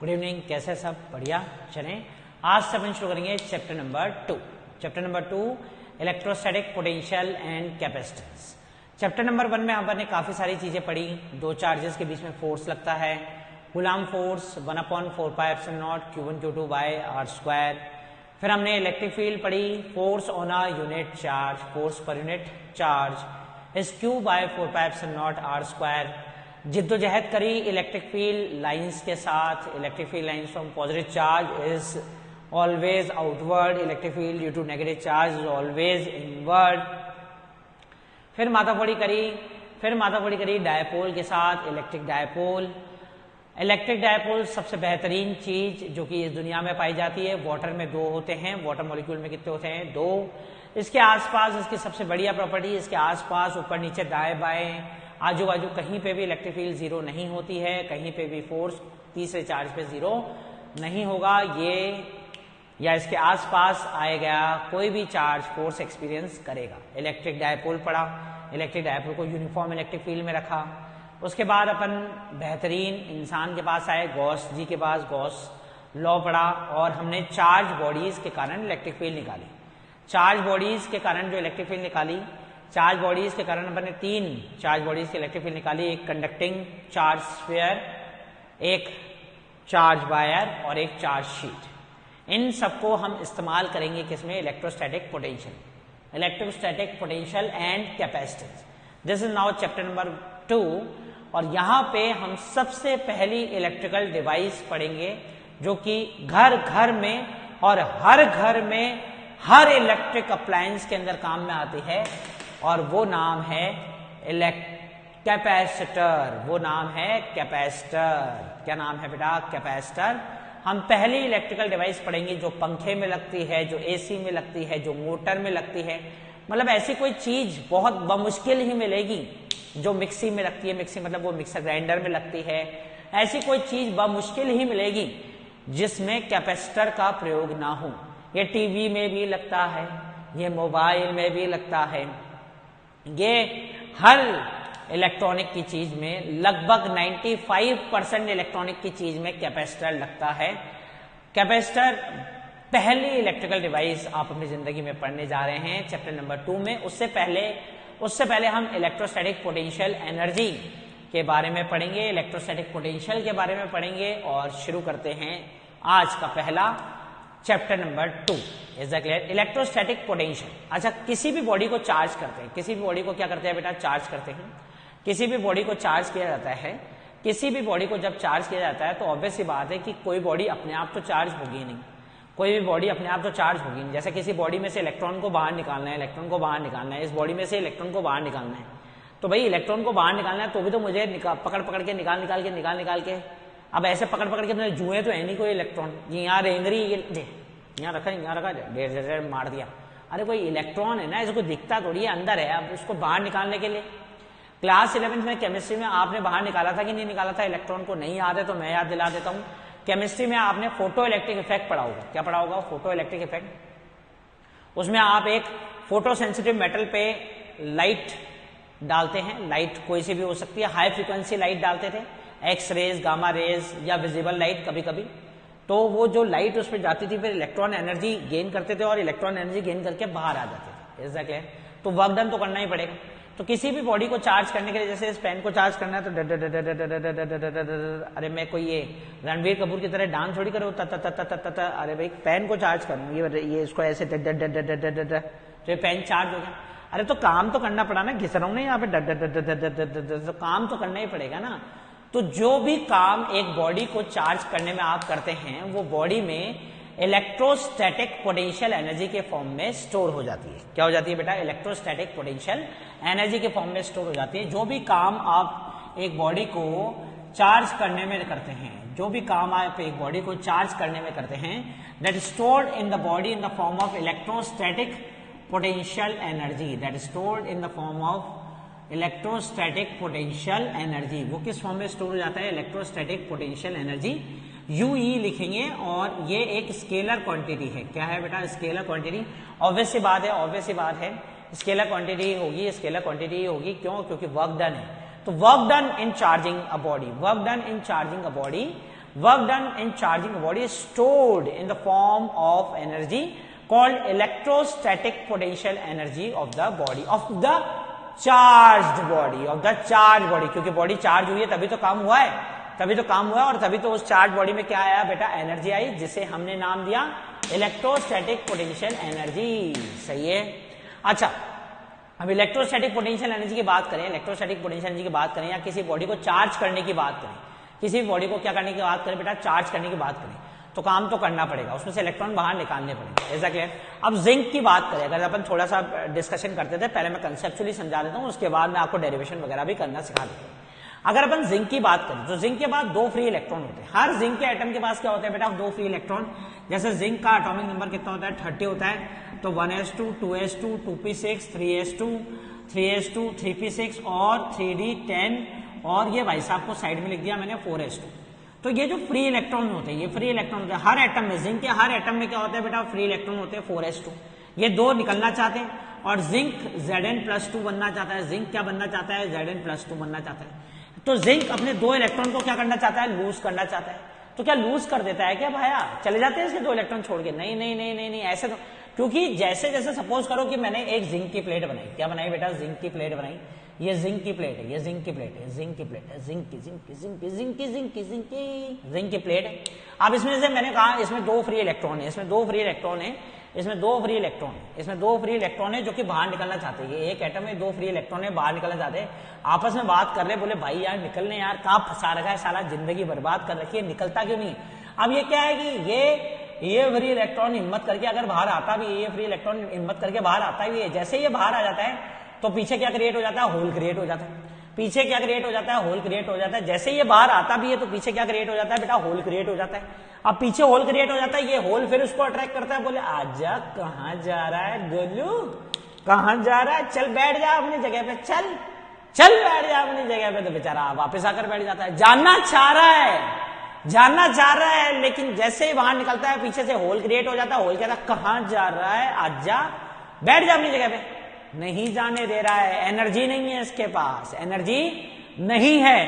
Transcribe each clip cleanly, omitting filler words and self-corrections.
Good evening, कैसे सब? बढ़िया। चलें, आज से अपन शुरू करेंगे chapter number 2। Chapter number 2 electrostatic potential and capacitance. Chapter number 1 में अपन ने काफी सारी चीजें पढ़ी। दो चार्जेस के बीच में फोर्स लगता है, Coulomb force 1/4πε0 Q1 Q2 bye r²। फिर हमने इलेक्ट्रिक फील्ड पढ़ी, force on a unit charge, force पर unit charge is Q/4πε0 r²। जिद्दोजहद करी इलेक्ट्रिक फील्ड लाइंस के साथ। Electric field lines from positive charge is always outward, electric field due to negative charge is always inward. फिर माथाफोड़ी करी dipole के साथ, इलेक्ट्रिक डायपोल। इलेक्ट्रिक डायपोल सबसे बेहतरीन चीज जो कि इस दुनिया में पाई जाती है। वाटर में दो होते हैं, वाटर मॉलिक्यूल में कितने होते हैं? दो। इसके आसपास इसकी सबसे बढ़िया प्रॉपर्टी, इसके आसपास ऊपर नीचे दाएं बाएं आजू बाजू कहीं पे भी इलेक्ट्रिक फील्ड जीरो नहीं होती है, कहीं पे भी फोर्स तीसरे चार्ज पे जीरो नहीं होगा। ये या इसके आसपास आएगा कोई भी चार्ज फोर्स एक्सपीरियंस करेगा। इलेक्ट्रिक डायपोल पढ़ा, इलेक्ट्रिक डायपोल को यूनिफॉर्म इलेक्ट्रिक फील्ड में रखा। उसके बाद अपन बेहतरीन इंसान के पास आए, गॉस जी के पास, गॉस लॉ पढ़ा और हमने चार्ज बॉडीज के कारण इलेक्ट्रिक फील्ड निकाली। चार्ज बॉडीज के कारण जो इलेक्ट्रिक फील्ड निकाली, चार्ज बॉडीज के कारण अपन ने 3 चार्ज बॉडीज की इलेक्ट्रिक फील्ड निकाली। एक कंडक्टिंग चार्ज स्फीयर, एक चार्ज वायर और एक चार्ज शीट। इन सबको हम इस्तेमाल करेंगे किसमें? Electrostatic potential, electrostatic potential and capacitance. This is now chapter number 2 और यहां पे हम सबसे पहली इलेक्ट्रिकल डिवाइस पढ़ेंगे जो कि घर घर में और हर घर में हर इलेक्ट्रिक अप्लायंस के अंदर काम में आती है और वो नाम है कैपेसिटर। वो नाम है कैपेसिटर। क्या नाम है बेटा? कैपेसिटर। हम पहली इलेक्ट्रिकल डिवाइस पढ़ेंगे जो पंखे में लगती है, जो एसी में लगती है, जो मोटर में लगती है। मतलब ऐसी कोई चीज बहुत बमुश्किल ही मिलेगी जो मिक्सी में लगती है, मिक्सी मतलब वो मिक्सर ग्राइंडर में लगती है। ऐसी कोई चीज बमुश्किल ही मिलेगी जिसमें कैपेसिटर का प्रयोग ना हो। ये टीवी में भी लगता है, ये मोबाइल में भी लगता है, ये हर इलेक्ट्रॉनिक की चीज में लगभग 95% इलेक्ट्रॉनिक की चीज में कैपेसिटर लगता है। कैपेसिटर पहली इलेक्ट्रिकल डिवाइस आप अपनी जिंदगी में पढ़ने जा रहे हैं चैप्टर नंबर 2 में। उससे पहले हम इलेक्ट्रोस्टैटिक पोटेंशियल एनर्जी के बारे में पढ़ेंगे, इलेक्ट्रोस्टैटिक पोटेंशियल के बारे में पढ़ेंगे और शुरू करते हैं आज का पहला chapter number 2। Is the clear? Electrostatic potential. अच्छा, किसी भी बॉडी को चार्ज करते हैं, किसी भी बॉडी को क्या करते हैं बेटा? चार्ज करते हैं। किसी भी बॉडी को चार्ज किया जाता है, किसी भी बॉडी को जब चार्ज किया जाता है तो ऑब्वियस सी बात है कि कोई बॉडी अपने आप तो चार्ज होगी नहीं, कोई भी बॉडी अपने आप तो चार्ज होगी नहीं। जैसे किसी बॉडी में से इलेक्ट्रॉन को बाहर निकालना है, इलेक्ट्रॉन को बाहर निकालना है, इस बॉडी में से इलेक्ट्रॉन को बाहर निकालना है, तो भाई इलेक्ट्रॉन को बाहर निकालना है तो भी तो मुझे पकड़ के निकाल के अब ऐसे पकड़ के तो जुए तो है नहीं कोई इलेक्ट्रॉन। यहाँ रेंगरी, यहाँ रखा डेढ़ मार दिया। अरे कोई इलेक्ट्रॉन है ना, इसको दिखता थोड़ी है, अंदर है। अब उसको बाहर निकालने के लिए क्लास 11th में केमिस्ट्री में आपने बाहर निकाला था कि नहीं निकाला था इलेक्ट्रॉन को? नहीं याद है तो मैं याद दिला देता हूं। केमिस्ट्री में आपने फोटो इलेक्ट्रिक इफेक्ट पढ़ा होगा। क्या पढ़ा होगा? Photo electric effect. उसमें आप एक फोटो सेंसिटिव मेटल पे लाइट डालते हैं, लाइट कोई सी भी हो सकती है, हाई फ्रीक्वेंसी लाइट डालते थे, एक्स रेज, गामा रेज या विजिबल लाइट कभी कभी। तो वो जो लाइट उस पर जाती थी फिर इलेक्ट्रॉन एनर्जी गेन करते थे और इलेक्ट्रॉन एनर्जी गेन करके बाहर आ जाते थे। Is that clear? तो वर्क डन तो करना ही पड़ेगा। तो किसी भी बॉडी को चार्ज करने के लिए, जैसे इस पेन को चार्ज करना है तो अरे मैं कोई ये रणवीर कपूर की तरह डांस थोड़ी करो, अरे भाई पेन को चार्ज करूँ, ये इसको ऐसे तो ये पेन चार्ज हो गया। अरे तो काम तो करना पड़ा ना, घिस रहा हूं ना यहाँ पे, तो काम तो करना ही पड़ेगा ना। तो जो भी काम एक बॉडी को चार्ज करने में आप करते हैं वो बॉडी में इलेक्ट्रोस्टैटिक पोटेंशियल एनर्जी के फॉर्म में स्टोर हो जाती है। क्या हो जाती है बेटा? इलेक्ट्रोस्टैटिक पोटेंशियल एनर्जी के फॉर्म में स्टोर हो जाती है। जो भी काम आप एक बॉडी को चार्ज करने में करते हैं, जो भी काम आप एक बॉडी को चार्ज करने में करते हैं, that is stored in the body in the form of electrostatic potential energy, that is stored in the form of electrostatic potential energy. वो किस फॉर्म में स्टोर हो जाता है? इलेक्ट्रोस्टैटिक पोटेंशियल एनर्जी, यूई लिखेंगे और ये एक स्केलर क्वांटिटी है। क्या है बेटा? Scalar quantity. ऑब्वियस सी बात है, स्केलर क्वांटिटी होगी, स्केलर क्वांटिटी होगी। क्यों? क्योंकि वर्क डन है। तो work done in charging a body, work done in charging a body work done in charging body is stored in the form of energy called electrostatic potential energy of the body, of the charged body, of the charge body, क्योंकि body charge हुई है तभी तो काम हुआ है, तभी तो काम हुआ है, और तभी तो उस चार्ज बॉडी में क्या आया बेटा, एनर्जी आई, जिसे हमने नाम दिया इलेक्ट्रोस्टैटिक पोटेंशियल एनर्जी। सही है। अच्छा, अब इलेक्ट्रोस्टैटिक पोटेंशियल एनर्जी की बात करें, इलेक्ट्रोस्टैटिक पोटेंशियल एनर्जी की बात करें, या किसी बॉडी को चार्ज करने की बात करें, किसी बॉडी को क्या करने की बात करें बेटा, चार्ज करने की बात करें, तो काम तो करना पड़ेगा, उसमें से इलेक्ट्रॉन बाहर निकालने पड़ेंगे। ऐसा क्लियर। अब जिंक की बात करें, अगर अपन थोड़ा सा डिस्कशन करते थे, पहले मैं कंसेप्चुअली समझा देता हूं, उसके बाद मैं आपको डेरिवेशन वगैरह भी करना सिखा देता हूं। अगर अपन जिंक की बात करें तो जिंक के बाद दो फ्री इलेक्ट्रॉन होते हैं। हर जिंक के एटम के पास क्या होते हैं बेटा, दो फ्री इलेक्ट्रॉन। जैसे जिंक का एटॉमिक नंबर कितना होता है, 30 होता है, तो 1s2, 2s2, 2p6, 3s2, 3s2, 3p6 और 3d10, और ये भाई साहब को साइड में लिख दिया मैंने 4s2। तो ये जो फ्री इलेक्ट्रॉन होते हैं, ये फ्री इलेक्ट्रॉन होते हैं हर एटम में, जिंक के हर एटम में क्या होता है बेटा, फ्री इलेक्ट्रॉन होते हैं 4s2। ये दो निकलना चाहते हैं, और जिंक Zn+2 बनना चाहता है। जिंक क्या बनना चाहता है, Zn+2 बनना चाहता है। तो जिंक अपने दो इलेक्ट्रॉन को क्या करना चाहता है, लूज करना चाहता है। तो क्या लूज कर देता है क्या भाया, चले जाते हैं इसके दो इलेक्ट्रॉन छोड़ के? नहीं नहीं नहीं नहीं नहीं, ऐसे तो, क्योंकि जैसे जैसे सपोज करो कि मैंने एक जिंक की प्लेट बनाई, क्या बनाई बेटा, जिंक की प्लेट बनाई, ये जिंक की प्लेट है, ये जिंक की प्लेट है, जिंक की प्लेट है, जिंक की जिंक की जिंक की जिंक की जिंक की जिंक की जिंक की प्लेट है। अब इसमें से मैंने कहा इसमें दो फ्री इलेक्ट्रॉन है, इसमें दो फ्री इलेक्ट्रॉन है, इसमें दो फ्री इलेक्ट्रॉन है, इसमें दो फ्री इलेक्ट्रॉन है जो कि बाहर निकलना चाहते हैं। ये एक एटम में दो फ्री इलेक्ट्रॉन है, बाहर निकलना चाहते हैं, आपस में बात कर रहे, बोले भाई यार निकलने, यार कहाँ फंसा रखा है साला, जिंदगी बर्बाद कर रखी है, निकलता क्यों नहीं। अब ये क्या है कि ये फ्री इलेक्ट्रॉन हिम्मत करके अगर बाहर आता भी, ये फ्री इलेक्ट्रॉन हिम्मत करके बाहर आता भी है, जैसे ये बाहर आ जाता है तो पीछे क्या क्रिएट हो जाता है, होल क्रिएट हो जाता है। पीछे क्या क्रिएट हो जाता है, होल क्रिएट हो जाता है। जैसे ये बाहर आता भी है तो पीछे क्या क्रिएट हो जाता है बेटा, होल क्रिएट हो जाता है। अब पीछे होल क्रिएट हो जाता है, ये होल फिर उसको अट्रैक्ट करता है, बोले आजा, कहां जा रहा है गोलू, कहां जा रहा है, चल बैठ जा अपनी जगह पे, चल चल बैठ जा अपनी जगह पे। तो बेचारा वापस आकर बैठ जाता है, जानना चाह रहा है, जानना चाह रहा है, लेकिन जैसे ही बाहर निकलता है पीछे से होल क्रिएट हो जाता है, होल कहता है कहां जा रहा है, आजा बैठ जा अपनी जगह पे, नहीं जाने दे रहा है। एनर्जी नहीं है इसके पास, एनर्जी नहीं है,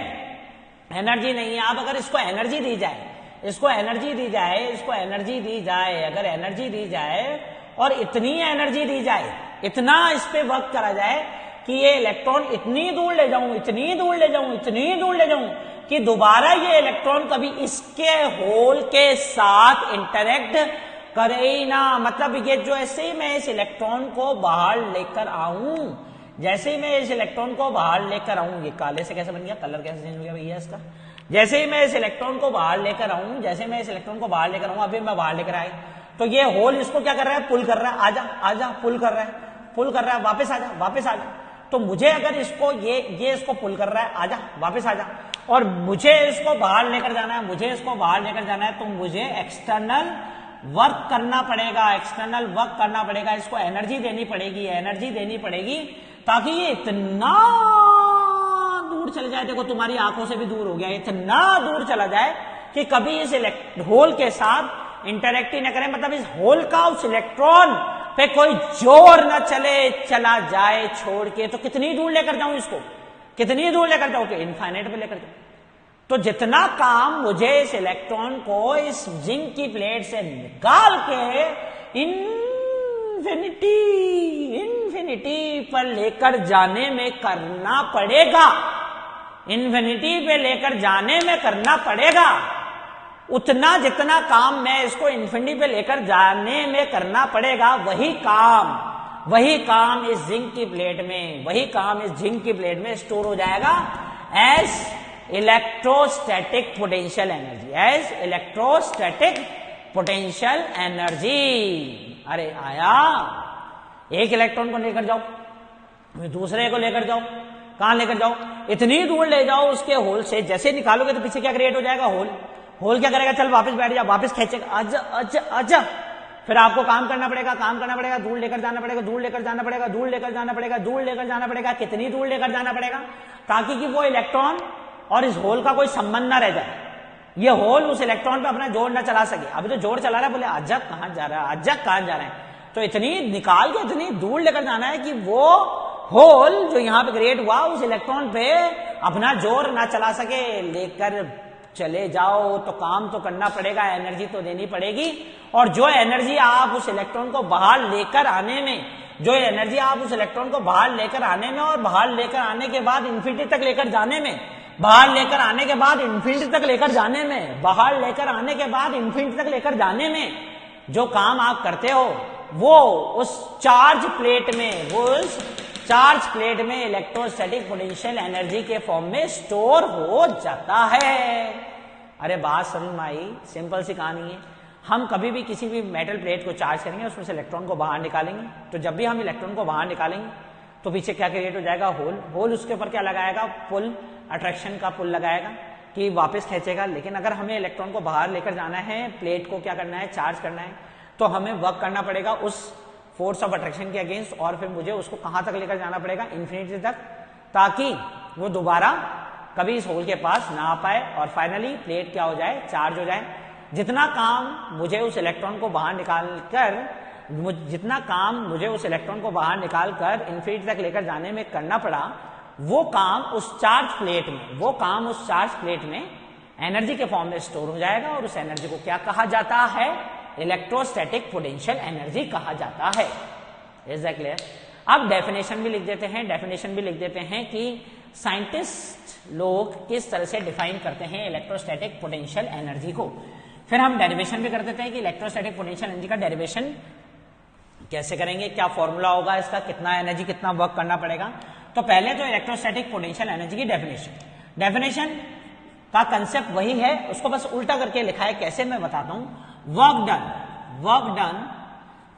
एनर्जी नहीं है। अब अगर इसको एनर्जी दी जाए, इसको एनर्जी दी जाए, इसको एनर्जी दी जाए, अगर एनर्जी दी जाए और इतनी एनर्जी दी जाए, इतना इस पे वर्क करा जाए कि ये इलेक्ट्रॉन इतनी दूर ले जाऊं, इतनी दूर ले जाऊं, इतनी दूर ले जाऊं कि दोबारा ये इलेक्ट्रॉन कभी इसके होल के साथ इंटरेक्ट करे ही ना। मतलब ये जो ऐसे ही मैं इस इलेक्ट्रॉन को बाहर लेकर आऊं, जैसे ही मैं इस इलेक्ट्रॉन को बाहर लेकर आऊं, ये काले से कैसे बन गया, कलर कैसे चेंज हो गया भैया इसका, जैसे ही मैं इस इलेक्ट्रॉन को बाहर लेकर आऊं, जैसे मैं इस इलेक्ट्रॉन को बाहर लेकर आऊं, अभी मैं बाहर लेकर आए तो ये होल इसको क्या कर रहा है, पुल कर रहा है, आजा आजा, पुल कर रहा है, पुल कर रहा है, वापस आजा, वापस आजा। तो मुझे अगर इसको ये इसको पुल कर रहा है, आजा वापस आजा, और मुझे इसको बाहर लेकर जाना है, मुझे इसको बाहर लेकर जाना है, तो मुझे एक्सटर्नल वर्क करना पड़ेगा, एक्सटर्नल वर्क करना पड़ेगा, इसको एनर्जी देनी पड़ेगी, एनर्जी देनी पड़ेगी ताकि ये इतना दूर चले जाए, देखो तुम्हारी आंखों से भी दूर हो गया, इतना दूर चला जाए कि कभी इस होल के साथ इंटरेक्ट ही न करे, मतलब इस होल का उस इलेक्ट्रॉन पे कोई जोर न चले, चला जाए छोड़ के। तो कितनी दूर लेकर जाऊं इसको, कितनी दूर लेकर जाऊं, तो इनफाइनाइट पे लेकर जाऊं। तो जितना काम मुझे इस इलेक्ट्रॉन को इस जिंक की प्लेट से निकाल के इन्फिनिटी पर लेकर जाने में करना पड़ेगा, इन्फिनिटी पे लेकर जाने में करना पड़ेगा, उतना जितना काम मैं इसको इन्फिनिटी पे लेकर जाने में करना पड़ेगा, वही काम इस जिंक की प्लेट में, वही काम इस जिंक की प्लेट में स्टोर हो जाएगा as electrostatic potential energy, as electrostatic potential energy. अरे आया, एक इलेक्ट्रॉन को लेकर जाओ, दूसरे को लेकर जाओ, कहां लेकर जाओ, इतनी दूर ले जाओ उसके होल से, जैसे निकालोगे तो पीछे क्या क्रिएट हो जाएगा, होल। होल क्या करेगा, चल वापस बैठ जा, वापस खेचेगा, आजा आजा आजा। फिर आपको काम करना पड़ेगा, दूर लेकर जाना पड़ेगा, दूर लेकर जाना पड़ेगा, दूर लेकर जाना पड़ेगा, दूर लेकर जाना पड़ेगा। कितनी दूर लेकर जाना पड़ेगा, ताकि कि वो इलेक्ट्रॉन और इस होल का कोई संबंध ना रह जाए, ये होल उस इलेक्ट्रॉन पे अपना जोर ना चला सके। अभी तो जोर चला रहा है, बोले आजा कहां जा रहा है, आजा कहां जा रहा है, तो इतनी निकाल के इतनी दूर लेकर जाना है कि वो होल जो यहां पे क्रिएट हुआ उस इलेक्ट्रॉन पे अपना जोर ना चला सके, लेकर चले जाओ तो काम तो करना पड़ेगा, एनर्जी तो देनी पड़ेगी। और जो एनर्जी आप उस इलेक्ट्रॉन को बाहर लेकर आने में, जो एनर्जी आप उस इलेक्ट्रॉन को बाहर लेकर आने में और बाहर लेकर आने के बाद इन्फिनिटी तक लेकर जाने में, बाहर लेकर आने के बाद इन्फिनिटी तक लेकर जाने में, बाहर लेकर आने के बाद इन्फिनिटी तक लेकर जाने में जो काम आप करते हो वो उस चार्ज प्लेट में, वो उस चार्ज प्लेट में इलेक्ट्रोस्टैटिक पोटेंशियल एनर्जी के फॉर्म में स्टोर हो जाता है। अरे बात समझ में आई? सिंपल सी कहानी है। हम कभी भी किसी भी मेटल प्लेट को चार्ज करेंगे, उसमें से इलेक्ट्रॉन को बाहर निकालेंगे, तो जब भी हम इलेक्ट्रॉन को बाहर निकालेंगे तो पीछे क्या क्रिएट हो जाएगा? होल। होल उसके ऊपर क्या लगाएगा? पुल, अट्रैक्शन का पुल लगाएगा कि वापस खींचेगा। लेकिन अगर हमें इलेक्ट्रॉन को बाहर लेकर जाना है, प्लेट को क्या करना है? चार्ज करना है, तो हमें वर्क करना पड़ेगा उस फोर्स ऑफ अट्रैक्शन के अगेंस्ट, और फिर मुझे उसको कहां तक लेकर जाना पड़ेगा? इन्फिनिटी तक, ताकि वो दोबारा कभी इस होल के पास ना आ पाए और फाइनली प्लेट क्या हो जाए? चार्ज हो जाए। जितना काम मुझे उस इलेक्ट्रॉन को बाहर निकालकर इन्फिनिटी तक लेकर जाने में करना पड़ा, वो काम उस चार्ज प्लेट में एनर्जी के फॉर्म में स्टोर हो जाएगा और उस एनर्जी को क्या कहा जाता है? इलेक्ट्रोस्टैटिक पोटेंशियल एनर्जी कहा जाता है। Is that clear? अब डेफिनेशन भी लिख देते हैं कि साइंटिस्ट लोग किस तरह से डिफाइन करते हैं इलेक्ट्रोस्टैटिक पोटेंशियल एनर्जी को। फिर हम डेरिवेशन भी कर देते हैं कि इलेक्ट्रोस्टैटिक पोटेंशियल एनर्जी का डेरिवेशन कैसे करेंगे, क्या फॉर्मूला होगा इसका, कितना एनर्जी कितना वर्क करना पड़ेगा। तो पहले तो इलेक्ट्रोस्टैटिक पोटेंशियल एनर्जी की डेफिनेशन का कंसेप्ट वही है, उसको बस उल्टा करके लिखा है। कैसे मैं बताता हूं। वर्क डन,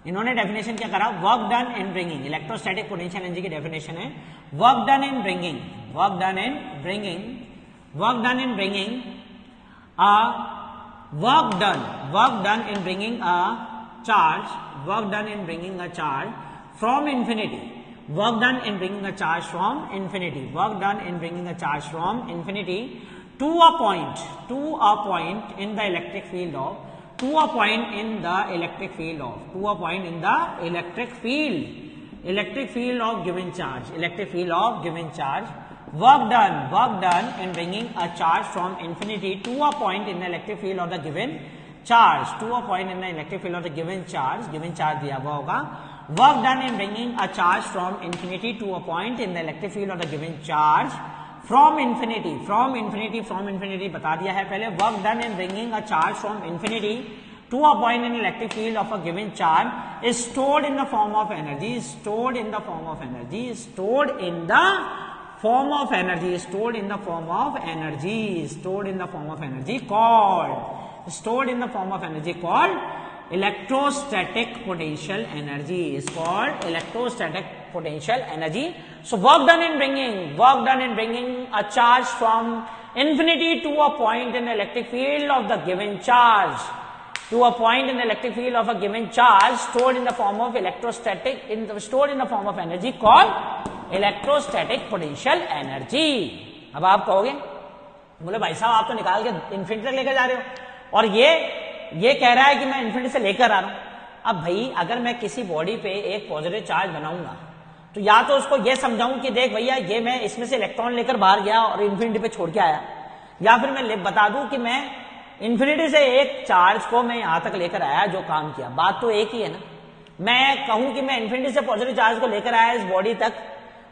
इन्होंने डेफिनेशन क्या करा? Work done in bringing, electrostatic potential energy की डेफिनेशन है work done in bringing a charge from infinity to a point in the electric field of given charge, work done in bringing a charge from infinity to a point in the electric field of the given charge, given charge दिया हुआ होगा। work done in bringing a charge from infinity to a point in the electric field of the given charge from infinity बता दिया है पहले। work done in bringing a charge from infinity to a point in electric field of a given charge is stored in the form of energy called electrostatic potential energy, So work done in bringing a charge from infinity to a point in the electric field of the given charge, stored in the form of energy called electrostatic potential energy। अब आप कहोगे, बोले भाई साहब आप तो निकाल के इन्फिनिटी तक लेकर जा रहे हो और ये कह रहा है कि मैं इन्फिनिटी से लेकर आ रहा हूं। अब भाई अगर मैं किसी बॉडी पे एक पॉजिटिव चार्ज बनाऊंगा तो या तो उसको ये समझाऊं कि देख भैया ये मैं इसमें से इलेक्ट्रॉन लेकर बाहर गया और इन्फिनिटी पे छोड़ के आया, या फिर मैं बता दूं कि मैं इन्फिनिटी से एक चार्ज को मैं यहां तक लेकर आया जो काम किया। बात तो एक ही है ना। मैं कहूं कि मैं इन्फिनिटी से पॉजिटिव चार्ज को लेकर आया इस बॉडी तक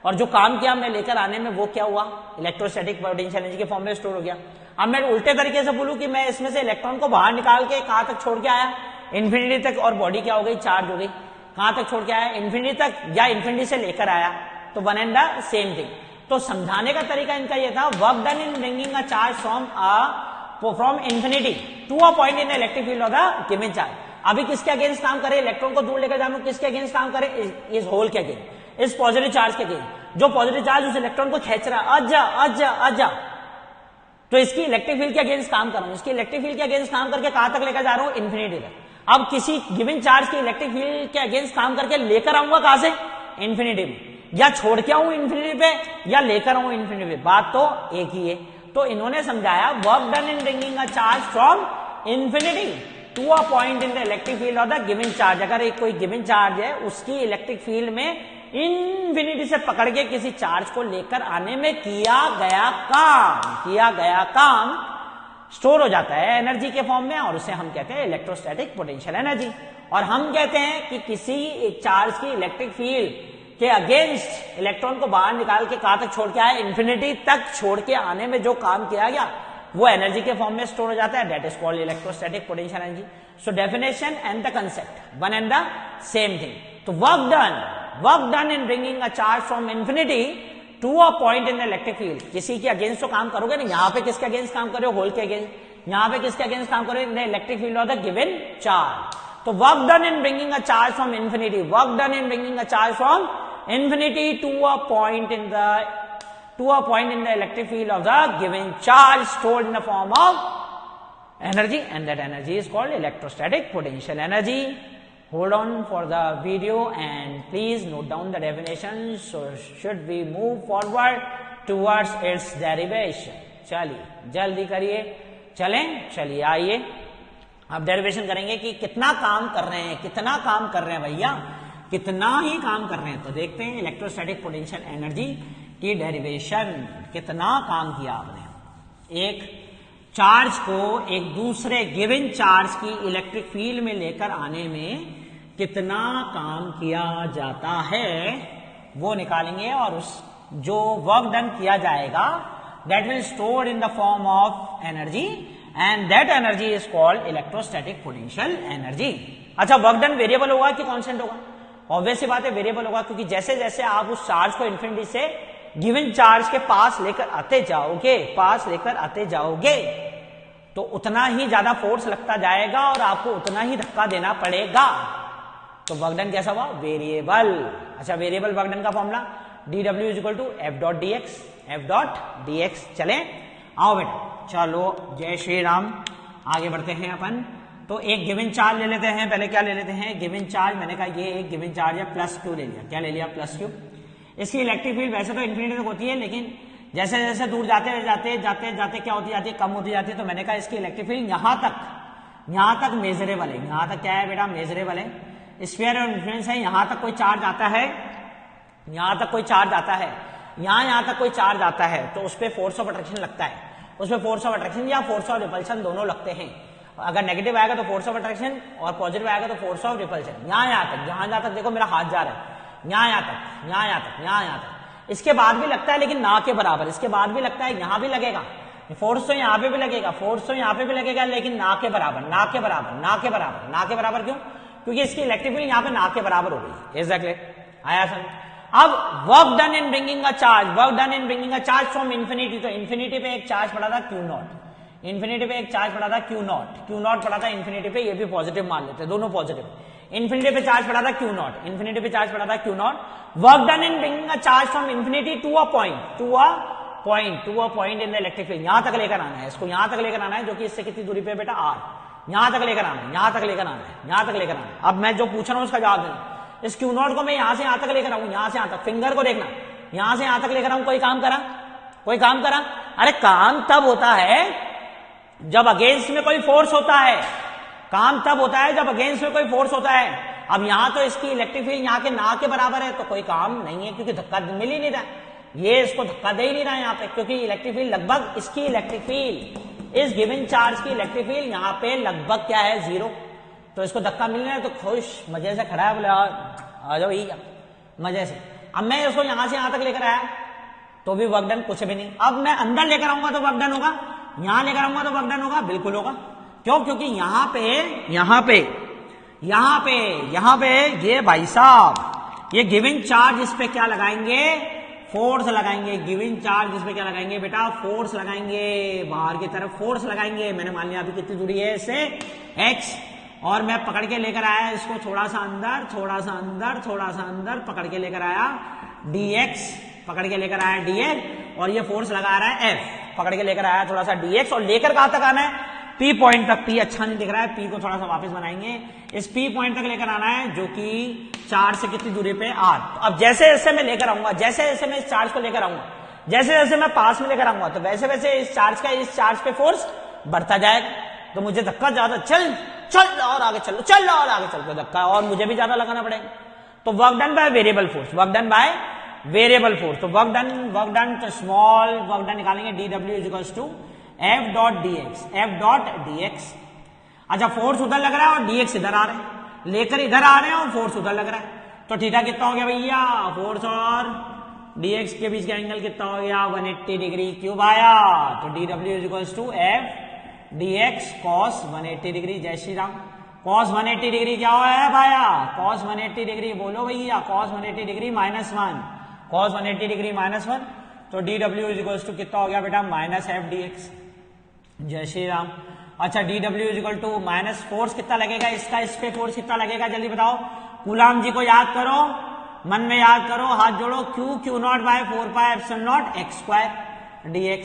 और जो काम किया मैं लेकर आने में वो क्या हुआ? इलेक्ट्रोस्टैटिक पोटेंशियल एनर्जी के फॉर्म में स्टोर हो गया। अब मैं उल्टे तरीके से बोलूं कि मैं इसमें से इलेक्ट्रॉन को बाहर निकाल के कहां तक छोड़ के आया? इन्फिनिटी तक, और बॉडी क्या हो गई? चार्ज हो गई। कहां तक छोड़ के आया? इन्फिनिटी तक, या इन्फिनिटी से लेकर आया, तो one and the same thing. तो समझाने का तरीका इनका यह था, work done in bringing a charge from infinity to a point in electric field of the given charge. अभी किसके अगेंस्ट काम करे? इलेक्ट्रॉन को दूर लेकर जाना किसके अगेंस्ट काम करे? इस होल के अगेंस्ट, इस पॉजिटिव चार्ज के अगेंस्ट। जो पॉजिटिव चार्ज उस इलेक्ट्रॉन को खींच रहा है, आजा, तो इसकी इलेक्ट्रिक फील्ड के अगेंस्ट काम कर रहा हूं। इसकी इलेक्ट्रिक फील्ड के अगेंस्ट काम करके कहां तक लेकर जा रहा हूं? इन्फिनिटी तक। अब किसी गिवन चार्ज की इलेक्ट्रिक फील्ड के अगेंस्ट काम करके लेकर आऊंगा कहां से? इन्फिनिटी में। या छोड़ के आऊं इन्फिनिटी पे या लेकर आऊं इन्फिनिटी पे, बात तो एक ही है। तो इन्होंने समझाया work done in bringing a charge from infinity to a point in the electric field of the given charge. अगर एक कोई गिवन चार्ज है उसकी इलेक्ट्रिक फील्ड में इन्फिनिटी से पकड़ के किसी चार्ज को लेकर आने में किया गया काम स्टोर हो जाता है एनर्जी के फॉर्म में, और उसे हम कहते हैं इलेक्ट्रोस्टैटिक पोटेंशियल एनर्जी। और हम कहते हैं कि किसी एक चार्ज की इलेक्ट्रिक फील्ड के अगेंस्ट इलेक्ट्रॉन को बाहर निकाल के कहां तक छोड़ के आए, इंफिनिटी तक छोड़ के आने में जो काम किया गया वो एनर्जी के फॉर्म में स्टोर हो जाता है, that is called electrostatic potential energy. So definition and the concept one and the same thing. तो work done in bringing a charge from infinity to a point in the electric field. किसी के against तो काम करोगे ना, यहां पे किसके अगेंस्ट काम करो, होल के अगेंस्ट, यहां पे किसके अगेंस्ट काम करो, in the electric field of the given charge. तो work done in bringing a charge from infinity, work done in bringing a charge from infinity to a point in the electric field of the given charge stored in the form of energy, and that energy is called electrostatic potential energy. Hold on for the video and please note down the definitions. So should we move forward towards its derivation? चलिए जल्दी करिए, चलिए आइए अब derivation करेंगे कि कितना काम कर रहे हैं, कितना काम कर रहे हैं भैया, कितना ही काम कर रहे हैं। तो देखते हैं इलेक्ट्रोस्टैटिक पोटेंशियल एनर्जी की डेरिवेशन, कितना काम किया आपने। एक चार्ज को एक दूसरे गिवन चार्ज की इलेक्ट्रिक फील्ड में लेकर आने में कितना काम किया जाता है वो निकालेंगे, और उस जो वर्क डन किया जाएगा that will store in the form of energy, and that energy is called electrostatic potential energy. अच्छा, वर्क डन वेरिएबल होगा कि कांस्टेंट होगा? ऑब्वियस सी बात है वेरिएबल होगा, क्योंकि जैसे जैसे आप उस चार्ज को इन्फिनिटी से गिवन चार्ज के पास लेकर आते जाओगे तो उतना ही ज्यादा फोर्स लगता जाएगा और आपको उतना ही धक्का देना पड़ेगा। तो वर्क डन कैसा हुआ? वेरिएबल। अच्छा, वेरिएबल वर्क डन का formula dW = F dot dx। चले आओ बेटा, चलो जय श्री राम, आगे बढ़ते हैं अपन। तो एक गिवन चार्ज ले लेते हैं, पहले क्या ले लेते हैं, गिवन चार्ज। मैंने कहा ये एक गिवन चार्ज है, +Q ले लिया। क्या ले लिया? +Q। इसकी इलेक्ट्रिक फील्ड वैसे तो इन्फिनिटी तक होती है, लेकिन जैसे जैसे दूर जाते क्या होती जाती है, कम होती जाती है। तो मैंने कहा इसकी इलेक्ट्रिक फील्ड यहां तक मेजरेबल है। यहां तक क्या है बेटा? मेजरेबल है। स्फीयर और इन्फ्लुएंस है, यहां तक कोई चार्ज आता है, यहां तक कोई चार्ज आता है तो उस पर फोर्स ऑफ अट्रैक्शन लगता है। उसमें फोर्स ऑफ अट्रैक्शन या फोर्स ऑफ रिपल्शन दोनों लगते हैं। अगर नेगेटिव आएगा तो फोर्स ऑफ अट्रैक्शन और पॉजिटिव आएगा तो फोर्स ऑफ रिपल्शन। यहां तक देखो मेरा हाथ जा रहा है, यहां तक। इसके बाद भी लगता है, लेकिन ना के बराबर। इसके बाद भी लगता है, यहां भी लगेगा फोर्स, तो यहां पे भी लगेगा फोर्स, तो यहां पे भी लगेगा, लेकिन ना के बराबर। क्यों? क्योंकि इसकी इलेक्ट्रिक फील्ड यहां पे ना के बराबर हो गई। एग्जैक्टली, आया समझ? अब work done in bringing a charge from infinity. तो इंफिनिटी पे एक चार्ज पड़ा था Q0, इंफिनिटी पे एक चार्ज पड़ा था Q0 पड़ा था इंफिनिटी पे, ये भी पॉजिटिव मान लेते हैं, दोनों पॉजिटिव। इंफिनिटी पे चार्ज पड़ा था Q0, work done in bringing a charge from infinity to a point in the electric field. यहां तक लेकर आना है, इसको यहां तक लेकर आना है, जो कि इससे कितनी दूरी पे बेटा? R। यहां तक लेकर आना है। अब मैं जो पूछ रहा हूं उसका जवाब देना। इस Q0 को मैं यहां से यहां तक लेकर आऊं, यहां से यहां तक, फिंगर को देखना, यहां से यहां तक लेकर आऊं। कोई काम करा? अरे काम तब होता है जब अगेंस्ट में कोई फोर्स होता है। अब यहां तो इसकी इलेक्ट्रिक फील्ड यहां के ना के बराबर है, तो कोई काम नहीं है, क्योंकि धक्का मिल ही नहीं रहा, ये इसको धक्का दे ही नहीं रहा है यहां पे, क्योंकि इलेक्ट्रिक फील्ड लगभग, इसकी इलेक्ट्रिक फील्ड, इस गिवन चार्ज की इलेक्ट्रिक फील्ड यहां पे लगभग क्या है? 0। तो इसको धक्का मिल रहा है, तो खुश मजे से खड़ा है, बोले आ जाओ भैया मजे से। अब मैं इसको यहां से यहां तक लेकर आया तो भी वर्क डन कुछ भी नहीं। अब मैं अंदर लेकर आऊंगा तो वर्क डन होगा, यहां लेकर आऊंगा तो वर्क डन होगा, बिल्कुल होगा। क्यों? क्योंकि यहां पे ये भाई साहब, ये गिवन चार्ज, इस पे क्या लगाएंगे? फोर्स लगाएंगे। गिवन चार्ज इस पे क्या लगाएंगे बेटा? फोर्स लगाएंगे, बाहर की तरफ फोर्स लगाएंगे। मैंने मान लिया अभी कितनी दूरी है इससे? x, और मैं पकड़ के लेकर आया इसको थोड़ा सा अंदर पकड़ के लेकर आया dx, पकड़ के लेकर आया dx, और ये फोर्स लगा रहा है F, पकड़ के लेकर आया थोड़ा सा dx, और लेकर कहां तक आना है? P पॉइंट तक। P अच्छा नहीं दिख रहा है, P को थोड़ा सा वापस बनाएंगे, इस P पॉइंट तक लेकर आना है, जो कि चार्ज से कितनी दूरी पे? R। तो अब जैसे जैसे मैं लेकर आऊंगा, जैसे जैसे मैं इस चार्ज को लेकर आऊंगा, जैसे जैसे मैं पास में लेकर आऊंगा, तो वैसे वैसे इस चार्ज पे फोर्स बढ़ता जाएगा। तो मुझे धक्का ज्यादा, चल और आगे चल तो धक्का और मुझे भी ज्यादा लगाना पड़ेगा। तो work done by variable force, तो वर्क डन तो स्मॉल वर्क डन निकालेंगे, dW F dot D x, F dot D x. अच्छा फोर्स उधर लग रहा है और dx इधर आ रहे हैं, लेकर इधर आ रहे हैं और फोर्स उधर लग रहा है, तो थीटा कितना हो गया भैया, फोर्स और dx के बीच का एंगल कितना हो गया 180 डिग्री क्यूब आया, तो dw is equals to F dx cos 180 degree. जय श्री राम। cos 180 डिग्री क्या हुआ है भाया, cos 180 डिग्री बोलो भैया, cos 180 डिग्री -1, cos 180 डिग्री -1, तो dw इज इक्वल्स टू कितना हो गया बेटा माइनस एफ dx। जय श्री राम। अच्छा dw is equal to minus force कितना लगेगा इसका, इस पे फोर्स कितना लगेगा जल्दी बताओ, कूलाम जी को याद करो, मन में याद करो, हाथ जोड़ो, q not by 4 pi epsilon not x square dx।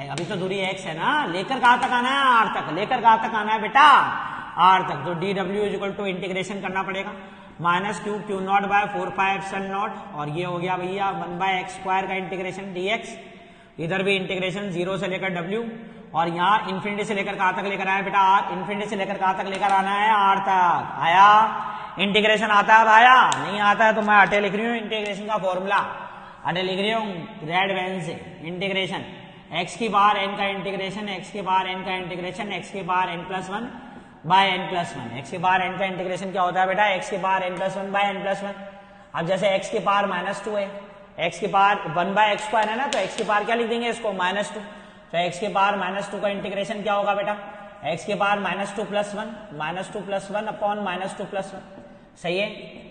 अभी तो दूरी x है ना, लेकर कहां तक आना है, r तक, लेकर कहां तक आना है बेटा, r तक, तो dw is equal to integration करना पड़ेगा minus q not by 4 pi epsilon not, और ये हो गया भैया 1 बाय x स्क्वायर का इंटीग्रेशन dx, इधर भी इंटीग्रेशन 0 से लेकर w, और यहाँ इन्फिनिटी से लेकर कहां तक लेकर आया बेटा आर, इन्फिनिटी से लेकर कहां तक लेकर आना है आर तक। आया इंटीग्रेशन आता है आया, नहीं आता है तो मैं अटे लिख रही हूँ इंटीग्रेशन का फॉर्मूला, अटे लिख रही हूँ रेड वैन से, इंटीग्रेशन x की बार n का इंटीग्रेशन, x की बार n का इंटीग्रेशन, x की बार n+1 बाय n+1, x की बार n का इंटीग्रेशन क्या होता है बेटा, x की बार n+1 बाय n+1। अब जैसे x की पावर -2 है, x की पावर 1 बाय x स्क्वायर है ना, तो x की पावर क्या लिख देंगे इसको -2, तो x की पावर -2 का इंटीग्रेशन क्या होगा बेटा, x की पावर -2+1 अपॉन -2+1, सही है।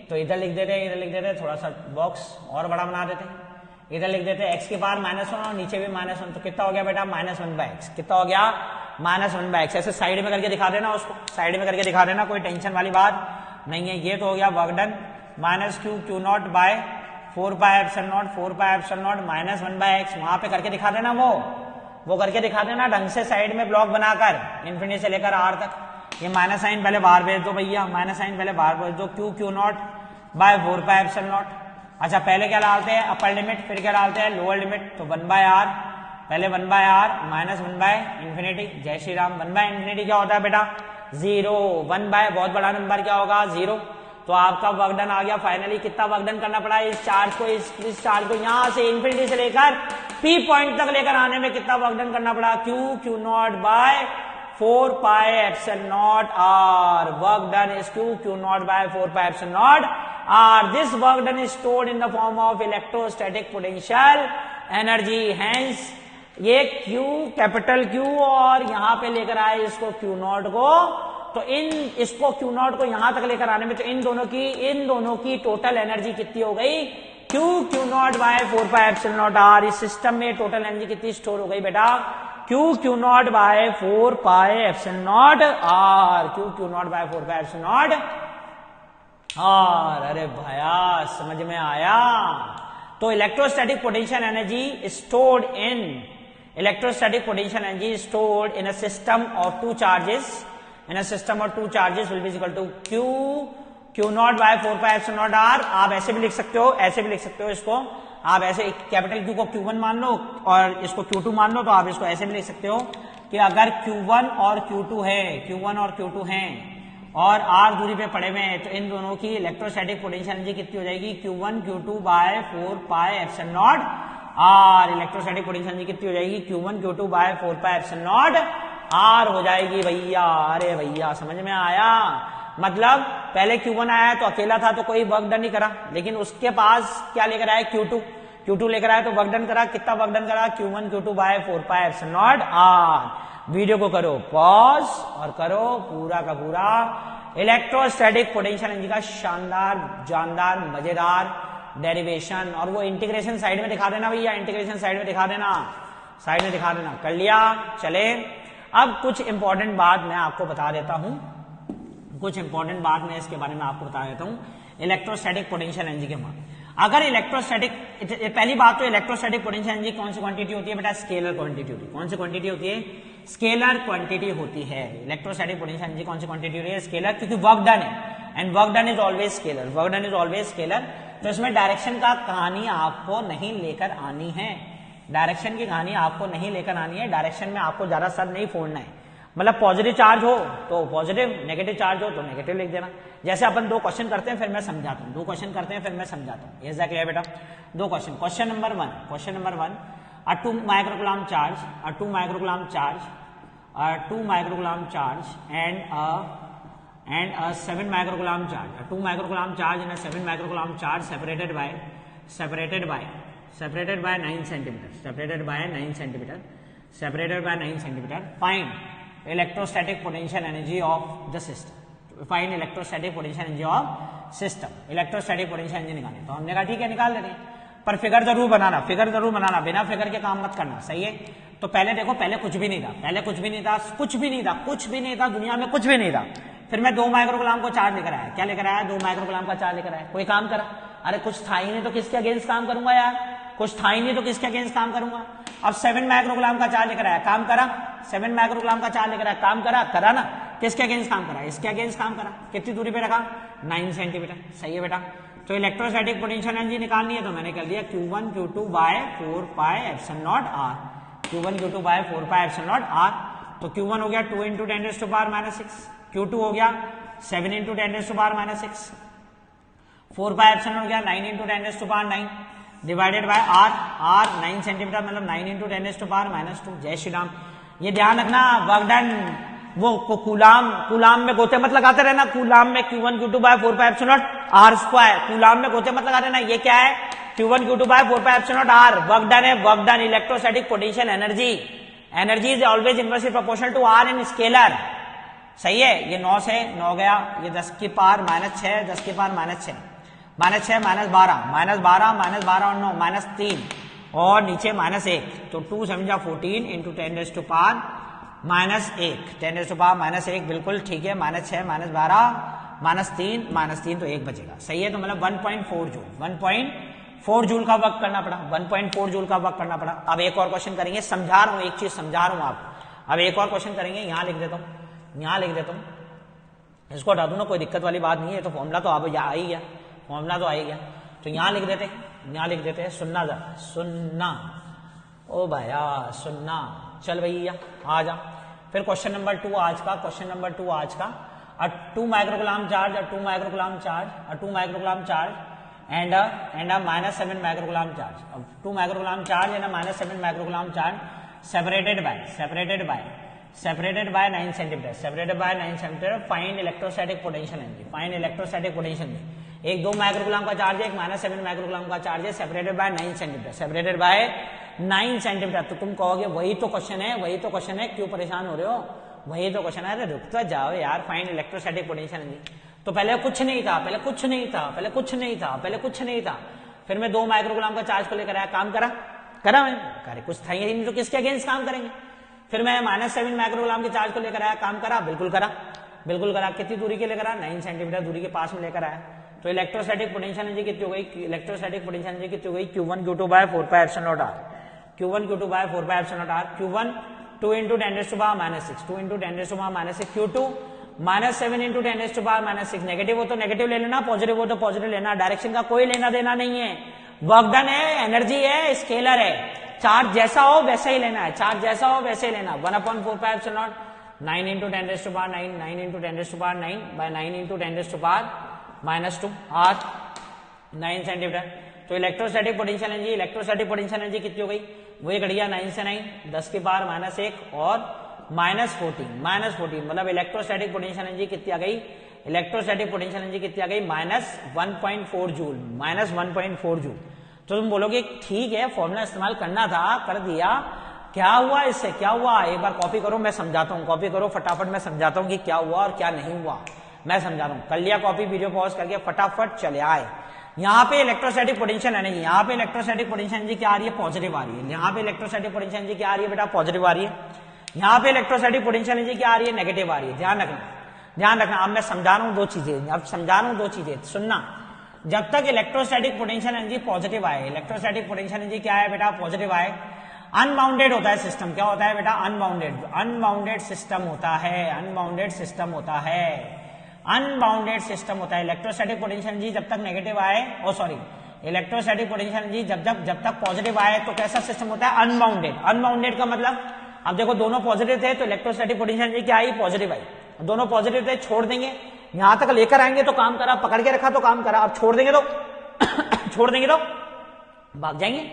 तो इधर लिख देते हैं, इधर लिख देते हैं, थोड़ा सा बॉक्स और बड़ा बना देते हैं, इधर लिख देते हैं x की पावर -1 और नीचे भी -1, तो कितना हो गया बेटा -1/x, कितना हो गया -1/x। ऐसे साइड में करके दिखा देना, उसको साइड में करके दिखा देना, कोई टेंशन वाली बात नहीं है। ये तो हो गया work done, -q not by 4 pi epsilon not, 4 pi epsilon not -1/x, वहां पे करके दिखा देना, वो करके दिखा देना ढंग से, साइड में ब्लॉक बनाकर इन्फिनिटी से लेकर आर तक। ये माइनस साइन पहले बाहर भेज दो भैया, माइनस साइन पहले बाहर भेज दो, q not by 4 pi epsilon not. अच्छा पहले क्या डालते हैं अपर लिमिट, फिर क्या डालते हैं लोअर लिमिट, तो 1/r, पहले 1/r -1/इंफिनिटी। जय श्री राम। 1/इंफिनिटी क्या होता है बेटा 0, 1 बहुत बड़ा नंबर क्या होगा 0। तो आपका वर्क डन आ गया फाइनली। कितना वर्क डन करना पड़ा इस चार्ज को, इस चार्ज को यहां से इंफिनिटी से लेकर P पॉइंट तक लेकर आने में कितना वर्क डन करना पड़ा, q not by 4 pi epsilon not r। Work done is q not by 4 pi epsilon not r। This work done is stored in the form of electrostatic potential energy. Hence ये Q capital Q और यहां पे लेकर आए इसको Q not को, तो इसको Q नॉट को यहां तक लेकर आने में तो इन दोनों की टोटल एनर्जी कितनी हो गई, Q not by 4 pi epsilon not r। इस सिस्टम में टोटल एनर्जी कितनी स्टोर हो गई बेटा, Q not by 4 pi epsilon not r, Q not by 4 pi epsilon not r। अरे भैया समझ में आया। तो electrostatic potential energy stored in a system of two charges, in a system of two charges will be equal to q not by 4 pi epsilon not r। आप ऐसे भी लिख सकते हो, ऐसे भी लिख सकते हो इसको, आप ऐसे कैपिटल Q को Q1 मान लो और इसको Q2 मान लो, तो आप इसको ऐसे भी लिख सकते हो कि अगर Q1 और Q2 हैं और r दूरी पे पड़े हुए हैं, तो इन दोनों की इलेक्ट्रोस्टैटिक पोटेंशियल एनर्जी कितनी हो जाएगी, Q1 Q2 by 4 pi epsilon not r। Electrostatic potential energy कितनी हो जाएगी, Q1 Q2 by 4 pi epsilon not r हो जाएगी भैया। अरे भैया समझ में आया। मतलब पहले Q1 आया तो अकेला था तो कोई वर्क डन नहीं करा, लेकिन उसके पास क्या लेकर आया Q2 लेकर आया तो वर्क डन करा। कितना वर्क डन करा, Q1 Q2 by 4 pi epsilon not r। Video को करो पॉज और करो पूरा का पूरा इलेक्ट्रोस्टैटिक पोटेंशियल एनर्जी का शानदार जानदार मजेदार डेरिवेशन, और वो इंटीग्रेशन साइड में दिखा देना भैया, इंटीग्रेशन साइड में दिखा देना, कर लिया। चले अब कुछ इंपॉर्टेंट बात मैं आपको बता देता हूं, इसके बारे में आपको बता देता हूं इलेक्ट्रोस्टैटिक पोटेंशियल एनर्जी के बाद। अगर इलेक्ट्रोस्टैटिक, पहली बात तो इलेक्ट्रोस्टैटिक पोटेंशियल एनर्जी कौन सी क्वांटिटी होती है बेटा, स्केलर क्वांटिटी होती है। कौन सी क्वांटिटी होती है, स्केलर क्वांटिटी होती है। इलेक्ट्रोस्टैटिक पोटेंशियल एनर्जी कौन सी क्वांटिटी होती है, स्केलर, क्योंकि वर्क डन है and work done is always scalar. तो इसमें डायरेक्शन का कहानी आपको नहीं लेकर आनी है, डायरेक्शन की कहानी आपको नहीं लेकर आनी है। डायरेक्शन में आपको ज्यादा सर नहीं फोड़ना है, मतलब पॉजिटिव चार्ज हो तो पॉजिटिव, नेगेटिव चार्ज हो तो नेगेटिव लिख देना। जैसे अपन 2 क्वेश्चन करते हैं फिर मैं समझाता हूँ, ऐसा क्लियर बेटा। 2 question. Question number 1, a 2 microcoulomb charge, a 2 microcoulomb charge, a 2 microcoulomb charge and a 7 microcoulomb charge, a 2 microcoulomb charge and a 7 microcoulomb charge separated by 9 centimeters, separated by 9 centimeter. Find electrostatic potential energy of the system. Find electrostatic potential energy of system. Electrostatic potential energy निकालनी, तो हमने कहा ठीक है निकाल देते हैं, पर फिगर जरूर बनाना, बिना फिगर के काम मत करना, सही है। तो पहले देखो, पहले कुछ भी नहीं था, दुनिया में कुछ भी नहीं था। फिर मैं 2 माइक्रोकूलम को चार्ज लेकर आया, क्या लेकर आया? 2 माइक्रोकूलम का चार्ज लेकर आया, कोई काम करा? अरे कुछ था ही नहीं तो किसके अगेंस्ट काम करूंगा यार, अब 7 माइक्रोकूलम का चार्ज लेकर आया, काम करा? 7 माइक्रोकूलम का चार्ज लेकर आया, काम करा ना? किसके अगेंस्ट काम करा? इसके अगेंस्ट काम करा। कितनी दूरी पे रखा? 9 सेंटीमीटर, सही है बेटा। तो इलेक्ट्रोस्टैटिक पोटेंशियल एनर्जी निकालनी है, तो मैंने कर दिया Q1 Q2 by 4 pi epsilon not R, Q1 Q2 by 4 pi epsilon not R। तो Q1 हो गया 2 इंटू 10⁻⁻⁶, Q2 हो गया 7 इंटू 10⁻⁻⁶, 4 पाई एप्सिलॉन हो गया 9 into 10⁻⁹ divided by R 9 centimetre, मतलब 9 इंटू 10⁻⁻²। जय श्री राम। ये ध्यान रखना, वर्क डन वो कूलाम में गोते मत लगाते रहना, कूलाम में Q1 Q2 by 4 pi epsilon not R square, coulomb में गोते मत लगाते रहना। ये क्या है? Q1 Q2 by 4 pi epsilon not R, work done है, work done. Electrostatic potential energy is always inversely proportional to R in scalar, सही है। ये 9 से 9 गया, ये 10 की पावर -6, 10 की पावर -6, -6 -12 और 9 -3 और नीचे -1, तो 2 7 14 इंटू 10⁻⁻1, 10⁻⁻1 बिल्कुल ठीक है। -6 -12 -3 तो 1 बचेगा, सही है। तो मतलब 1.4 जूल का वर्क करना पड़ा, 1.4 जूल का वर्क करना पड़ा। अब एक और क्वेश्चन करेंगे, समझा रहा हूं, एक चीज समझा रहा हूं आप। अब एक और क्वेश्चन करेंगे, यहां लिख देता हूं, इसको हटा दूं ना, कोई दिक्कत वाली बात नहीं है। तो फॉर्मूला तो अब आ ही गया, तो यहां लिख देते हैं, सुनना जरा, सुनना ओ भैया, सुनना। चल भैया आ जा। फिर क्वेश्चन नंबर 2 आज का, a 2 microcoulomb charge, a 2 microcoulomb charge and a -7 microcoulomb charge. 2 microcoulomb charge and a -7 microcoulomb charge separated by 9 centimeter. Find electrostatic potential energy. एक 2 माइक्रोकूलम का चार्ज है, एक -7 माइक्रोकूलम का चार्ज है, सेपरेटेड बाय 9 सेंटीमीटर। तो तुम कहोगे वही तो क्वेश्चन है, क्यों परेशान हो रहे हो? वही तो क्वेश्चन है, अरे रुक तो जाओ यार। Find electrostatic potential energy. तो पहले कुछ नहीं था, फिर मैं 2 माइक्रोकूलम का चार्ज को लेकर आया, काम करा मैं, अरे कुछ था ही नहीं तो किसके अगेंस्ट काम करेंगे। फिर मैं -7 माइक्रोकूलम के चार्ज को लेकर आया, काम करा, बिल्कुल करा। कितनी दूरी के लेकर आया? 9 सेंटीमीटर दूरी के पास में लेकर आया। तो इलेक्ट्रोस्टैटिक पोटेंशियल एनर्जी कितनी हो गई? Q1 Q2 by 4 pi epsilon not R, Q1 2 into 10⁻⁻⁶, 2 into 10⁻⁻⁶, Q2 -7 into 10⁻⁻�6। Negative हो तो नेगेटिव ले लेना, पॉजिटिव हो तो पॉजिटिव लेना, डायरेक्शन का कोई लेना देना नहीं है। वर्क डन है, एनर्जी है, स्केलर है, चार्ज जैसा हो वैसे ही लेना है, 1/4 pi epsilon not 9 into 10⁻⁹, 9 into 10⁻⁹ by 9 into 10⁻⁻² R 9 centimetre. तो इलेक्ट्रोस्टैटिक पोटेंशियल एनर्जी कितनी हो गई? वही घड़िया 9 से 9, 10 की पावर -1 और -14, मतलब इलेक्ट्रोस्टैटिक पोटेंशियल एनर्जी कितनी आ गई? -1.4 जूल, -1.4 जूल। तो तुम बोलोगे ठीक है, फॉर्मूला इस्तेमाल करना था, कर दिया, क्या हुआ इससे? क्या हुआ? एक बार कॉपी करो, मैं समझाता हूँ, कॉपी करो फटाफट, मैं समझाता हूँ कि क्या हुआ और क्या नहीं हुआ, मैं समझा रहा हूँ। कर लिया कॉपी, वीडियो पॉज करके फटाफट चले आए। यहाँ पे इलेक्ट्रोस्टैटिक पोटेंशियल एनर्जी, यहाँ पे इलेक्ट्रोस्टैटिक पोटेंशियल एनर्जी क्या आ रही है? पॉजिटिव आ रही है। यहाँ पे इलेक्ट्रोस्टैटिक पोटेंशियल एनर्जी क्या आ रही है बेटा? पॉजिटिव आ रही है। यहाँ पे इलेक्ट्रोस्टैटिक पोटेंशियल एनर्जी क्या आ रही है? नेगेटिव आ रही है। ध्यान रखना। अब मैं समझा रहा हूँ दो चीजें, सुनना। जब तक इलेक्ट्रोस्टैटिक पोटेंशियल एनर्जी पॉजिटिव आए, इलेक्ट्रोस्टैटिक पोटेंशियल एनर्जी क्या है बेटा? पॉजिटिव आए, अनबाउंडेड होता है सिस्टम। क्या होता है बेटा? अनबाउंडेड सिस्टम होता है। इलेक्ट्रोस्टैटिक पोटेंशियल एनर्जी जब तक नेगेटिव आए, इलेक्ट्रोस्टैटिक पोटेंशियल एनर्जी जब तक पॉजिटिव आए तो कैसा सिस्टम होता है? अनबाउंडेड का मतलब, अब देखो दोनों पॉजिटिव थे तो इलेक्ट्रोस्टैटिक पोटेंशियल एनर्जी क्या आई? पॉजिटिव आई। दोनों पॉजिटिव थे, छोड़ देंगे, यहां तक लेकर आएंगे तो काम करा, पकड़ के रखा तो काम करा, अब छोड़ देंगे तो भाग जाएंगे,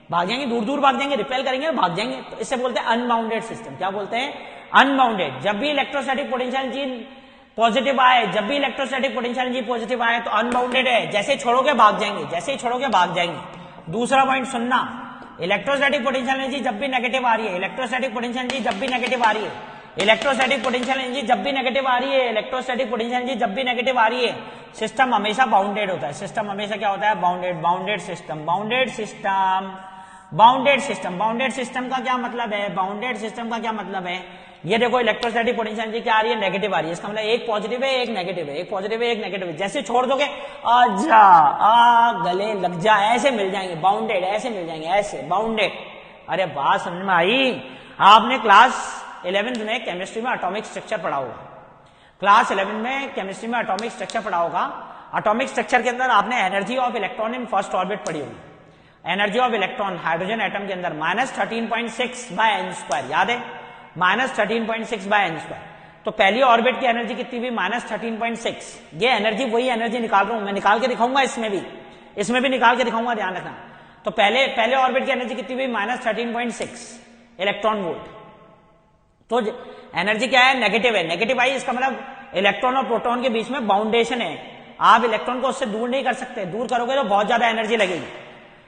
भाग जाएंगे, दूर दूर भाग जाएंगे, रिपेल करेंगे भाग जाएंगे। तो इसे बोलते हैं अनबाउंडेड सिस्टम। क्या बोलते हैं? अनबाउंडेड। जब भी इलेक्ट्रोस्टैटिक पोटेंशियल एनर्जी पॉजिटिव आए, जब भी इलेक्ट्रोस्टैटिक पोटेंशियल एनर्जी पॉजिटिव आए तो अनबाउंडेड है, जैसे ही छोड़ोगे भाग जाएंगे, जैसे ही छोड़ोगे भाग जाएंगे। दूसरा पॉइंट सुनना, इलेक्ट्रोस्टैटिक पोटेंशियल एनर्जी जब भी नेगेटिव आ रही है, इलेक्ट्रोस्टैटिक पोटेंशियल एनर्जी जब भी नेगेटिव आ रही है, इलेक्ट्रोस्टैटिक पोटेंशियल एनर्जी जब भी नेगेटिव आ रही है, इलेक्ट्रोस्टैटिक पोटेंशियल एनर्जी जब भी नेगेटिव आ रही है, सिस्टम हमेशा बाउंडेड होता है। सिस्टम हमेशा क्या होता है? Bounded. Bounded system, bounded system, bounded system. Bounded system का क्या मतलब है? बाउंडेड सिस्टम का क्या मतलब है? ये देखो इलेक्ट्रोस्टैटिक पोटेंशियल एनर्जी क्या आ रही है? नेगेटिव आ रही है। इसका मतलब एक पॉजिटिव है एक नेगेटिव है, एक पॉजिटिव है एक नेगेटिव है। जैसे छोड़ दोगे आजा आ गले लग जा, ऐसे मिल जाएंगे बाउंडेड, ऐसे मिल जाएंगे ऐसे बाउंडेड। अरे बात समझ में आई? आपने क्लास 11th में केमिस्ट्री में एटॉमिक स्ट्रक्चर पढ़ा होगा। क्लास 11 में केमिस्ट्री में एटॉमिक स्ट्रक्चर पढ़ा होगा। एटॉमिक स्ट्रक्चर के अंदर आपने energy of electron in first orbit पढ़ी होगी। Energy of electron hydrogen atom के अंदर -13.6/n², याद है? -13.6/n²। तो पहली ऑर्बिट की एनर्जी कितनी हुई? -13.6। ये एनर्जी वही एनर्जी निकाल रहा हूं मैं, निकाल के दिखाऊंगा इसमें भी निकाल के दिखाऊंगा, ध्यान रखना। तो पहले ऑर्बिट की एनर्जी कितनी हुई? -13.6 इलेक्ट्रॉन वोल्ट। तो एनर्जी क्या है? नेगेटिव है। नेगेटिव आई, इसका मतलब इलेक्ट्रॉन और प्रोटॉन के बीच में बाउंडेशन है। आप इलेक्ट्रॉन को उससे दूर नहीं कर सकते, दूर करोगे तो बहुत ज्यादा एनर्जी लगेगी।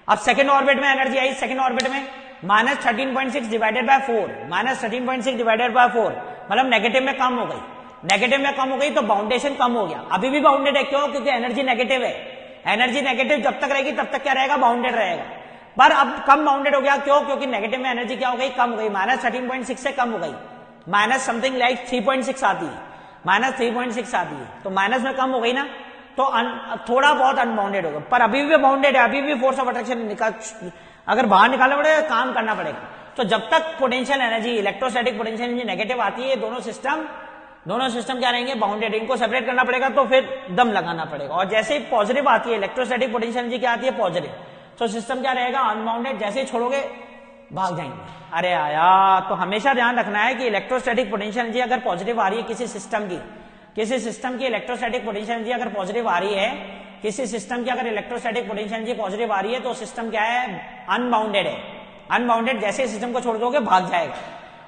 अब सेकंड ऑर्बिट में एनर्जी आई, सेकंड ऑर्बिट में -13.6 डिवाइडेड बाय 4, -13.6 डिवाइडेड बाय 4 मतलब नेगेटिव में कम हो गई। नेगेटिव में कम हो गई तो बाउंडेशन कम हो गया। अभी भी बाउंडेड है, क्यों? क्योंकि एनर्जी नेगेटिव है। एनर्जी नेगेटिव जब तक रहेगी तब तक क्या रहेगा? बाउंडेड रहेगा। पर अब कम बाउंडेड हो गया, क्यों? क्योंकि नेगेटिव में एनर्जी क्या हो गई? कम हो गई, -13.6 से कम हो गई, माइनस समथिंग लाइक 3.6 आती है, -3.6 आती है। तो माइनस में कम हो गई ना, तो थोड़ा बहुत अनबाउंडेड होगा, पर अभी भी बाउंडेड है। अभी भी फोर्स ऑफ अट्रैक्शन अगर बाहर निकालना पड़ेगा, काम करना पड़ेगा। तो जब तक potential energy, electrostatic potential energy negative आती है, दोनों सिस्टम क्या रहेंगे? बाउंडेड। इनको सेपरेट करना पड़ेगा, तो फिर दम लगाना पड़ेगा। और जैसे ही पॉजिटिव आती है, इलेक्ट्रोस्टैटिक पोटेंशियल एनर्जी क्या आती है? पॉजिटिव। तो सिस्टम क्या रहेगा? अनबाउंडेड। जैसे ही छोड़ोगे भाग जाएंगे। अरे आया, तो हमेशा ध्यान रखना है कि इलेक्ट्रोस्टैटिक पोटेंशियल एनर्जी अगर पॉजिटिव आ रही है किसी सिस्टम की इलेक्ट्रोस्टैटिक पोटेंशियल एनर्जी अगर पॉजिटिव आ रही है, किसी सिस्टम की अगर इलेक्ट्रोस्टैटिक पोटेंशियल एनर्जी पॉजिटिव आ रही है, तो सिस्टम क्या है? अनबाउंडेड है। अनबाउंडेड, जैसे सिस्टम को छोड़ दोगे भाग जाएगा।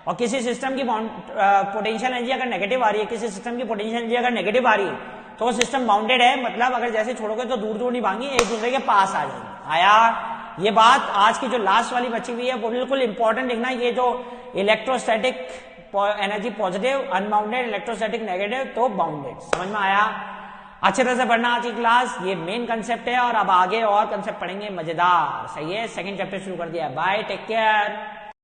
और किसी सिस्टम की पोटेंशियल एनर्जी अगर नेगेटिव आ रही है, किसी सिस्टम की पोटेंशियल एनर्जी अगर नेगेटिव आ रही है, तो वो सिस्टम बाउंडेड है। मतलब अगर जैसे छोड़ोगे तो दूर दूर नहीं भागेंगे, एक दूसरे के पास आ जाएंगे। आया ये बात? आज की जो लास्ट वाली बची हुई है वो बिल्कुल इंपॉर्टेंट लिखना। ये जो electrostatic energy positive, unbounded, electrostatic negative, तो बाउंडेड। समझ में आया? अच्छे तरह से पढ़ना आज की क्लास। ये मेन कंसेप्ट है और अब आगे और कंसेप्ट पढ़ेंगे मजेदार। सही है? सेकंड चैप्टर शुरू कर दिया है। Bye, take care.